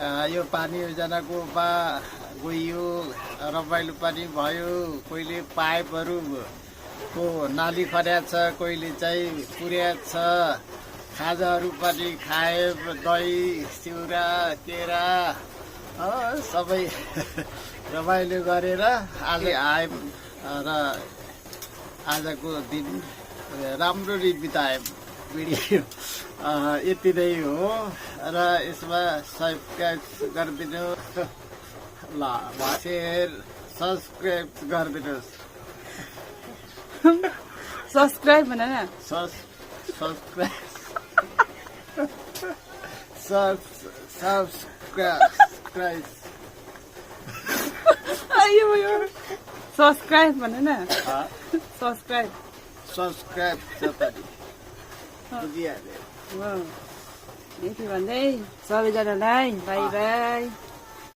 यो पानी योजनाको गइयो, रमाइलो पनि भयो। कोहीले पाइपहरू को नाली खन्याएको छ, कोहीले चाहिँ पुर्याएको छ। खाजाहरू पनि खाए, दही चिउरा केरा सबै रमाइलो गरेर आज आयौँ र आजको दिन राम्ररी बितायौँ। भिडियो यति नै हो र यसमा सब्सक्राइब गरिदिनु ल, सेयर सब्सक्राइब गरिदिनुहोस्। सब्सक्राइब भन न। सब्सक्राइब सब्सक्राइब आयो सब्सक्राइब भन न। सब्सक्राइब जतानी बुझिहाल्यो। यति भन्दै सबैजनालाई बाई बाई।